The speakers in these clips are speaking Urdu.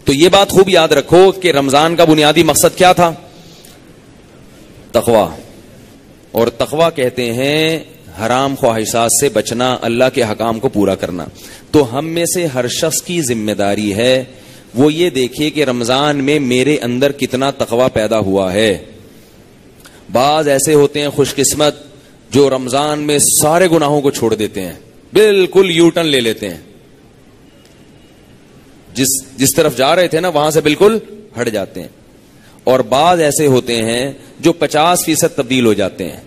تو یہ بات خوب یاد رکھو کہ رمضان کا بنیادی مقصد کیا تھا؟ تقوی. اور تقوی کہتے ہیں حرام خواہشات سے بچنا، اللہ کے حکام کو پورا کرنا. تو ہم میں سے ہر شخص کی ذمہ داری ہے وہ یہ دیکھے کہ رمضان میں میرے اندر کتنا تقوی پیدا ہوا ہے. بعض ایسے ہوتے ہیں خوش قسمت جو رمضان میں سارے گناہوں کو چھوڑ دیتے ہیں، بالکل یو ٹرن لے لیتے ہیں، جس طرف جا رہے تھے نا وہاں سے بالکل ہٹ جاتے ہیں. اور بعض ایسے ہوتے ہیں جو 50% تبدیل ہو جاتے ہیں.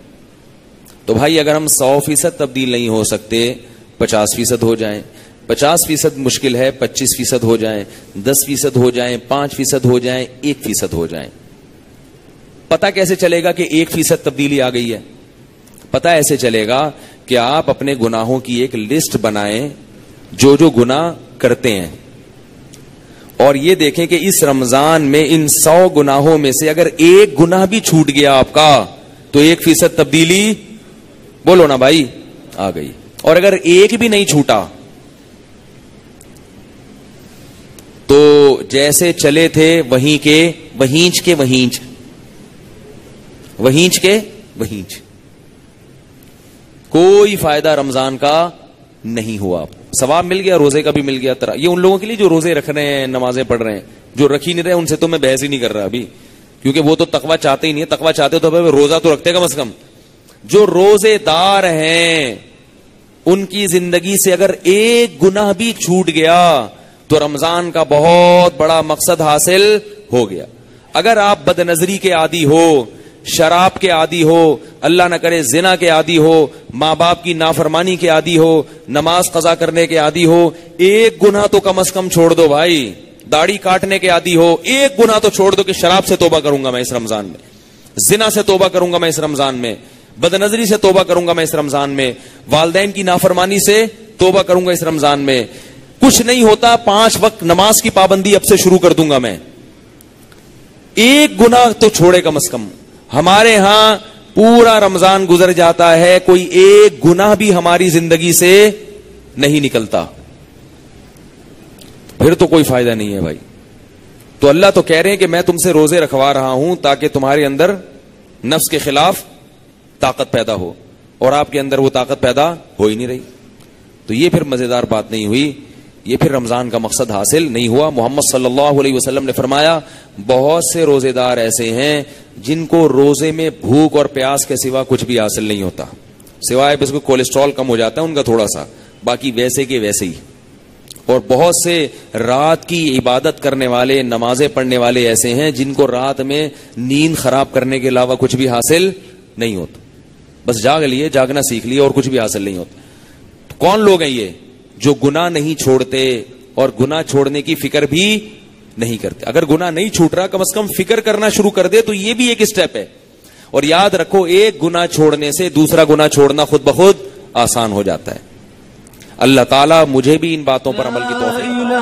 تو بھائی اگر ہم 100% تبدیل نہیں ہو سکتے 50% ہو جائیں. 50% مشکل ہے، 25% ہو جائیں، 10% ہو جائیں، 5% ہو جائیں، 1% ہو جائیں. پتہ کیسے چلے گا کہ 1% تبدیلی آ گئی ہے؟ پتہ ایسے چلے گا کہ آپ اپنے گناہوں کی ایک لسٹ بنائیں جو گناہ کرتے ہیں، اور یہ دیکھیں کہ اس رمضان میں ان 100 گناہوں میں سے اگر ایک گناہ بھی چھوٹ گیا آپ کا تو 1% تبدیلی، بولو نا بھائی، آ گئی. اور اگر ایک بھی نہیں چھوٹا تو جیسے چلے تھے وہیں کے وہیں کوئی فائدہ رمضان کا نہیں ہوا. ثواب مل گیا، روزے کا بھی مل گیا. یہ ان لوگوں کے لیے جو روزے رکھ رہے ہیں، نمازیں پڑھ رہے ہیں. جو رکھ ہی نہیں رہے ان سے تو میں بحث ہی نہیں کر رہا ابھی، کیونکہ وہ تو تقویٰ چاہتے ہی نہیں. تقویٰ چاہتے تو روزہ تو رکھتے کم از کم. جو روزے دار ہیں ان کی زندگی سے اگر ایک گناہ بھی چھوٹ گیا تو رمضان کا بہت بڑا مقصد حاصل ہو گیا. اگر آپ بد نظری کے عادی ہو، شراب کے عادی ہو، اللہ نہ کرے زنا کے عادی ہو، ماں باپ کی نافرمانی کے عادی ہو، نماز قضا کرنے کے عادی ہو، ایک گناہ تو کم از کم چھوڑ دو بھائی. داڑھی کاٹنے کے عادی ہو، ایک گناہ تو چھوڑ دو کہ شراب سے توبہ کروں گا میں اس رمضان میں، زنا سے توبہ کروں گا میں اس رمضان میں، بد نظری سے توبہ کروں گا میں اس رمضان میں، والدین کی نافرمانی سے توبہ کروں گا اس رمضان میں. کچھ نہیں ہوتا، 5 وقت نماز کی پابندی اب سے شروع کر دوں گا میں. ایک گناہ تو چھوڑے کم از کم. ہمارے ہاں پورا رمضان گزر جاتا ہے، کوئی ایک گناہ بھی ہماری زندگی سے نہیں نکلتا، پھر تو کوئی فائدہ نہیں ہے بھائی. تو اللہ تو کہہ رہے ہیں کہ میں تم سے روزے رکھوا رہا ہوں تاکہ تمہارے اندر نفس کے خلاف طاقت پیدا ہو، اور آپ کے اندر وہ طاقت پیدا ہو ہی نہیں رہی. تو یہ پھر مزیدار بات نہیں ہوئی، یہ پھر رمضان کا مقصد حاصل نہیں ہوا. محمد صلی اللہ علیہ وسلم نے فرمایا بہت سے روزے دار ایسے ہیں جن کو روزے میں بھوک اور پیاس کے سوا کچھ بھی حاصل نہیں ہوتا، سوائے بس کو کولیسٹرول کم ہو جاتا ہے ان کا تھوڑا سا، باقی ویسے کے ویسے ہی. اور بہت سے رات کی عبادت کرنے والے، نمازیں پڑھنے والے ایسے ہیں جن کو رات میں نیند خراب کرنے کے علاوہ کچھ بھی حاصل نہیں ہوتا، بس جاگ لیے، جاگنا سیکھ لیے اور کچھ بھی حاصل نہیں ہوتا. کون لوگ ہیں یہ؟ جو گناہ نہیں چھوڑتے اور گناہ چھوڑنے کی فکر بھی نہیں کرتے. اگر گناہ نہیں چھوٹ رہا کم از کم فکر کرنا شروع کر دے تو یہ بھی ایک اسٹیپ ہے. اور یاد رکھو ایک گناہ چھوڑنے سے دوسرا گناہ چھوڑنا خود بخود آسان ہو جاتا ہے. اللہ تعالیٰ مجھے بھی ان باتوں پر عمل کی توفیق دے.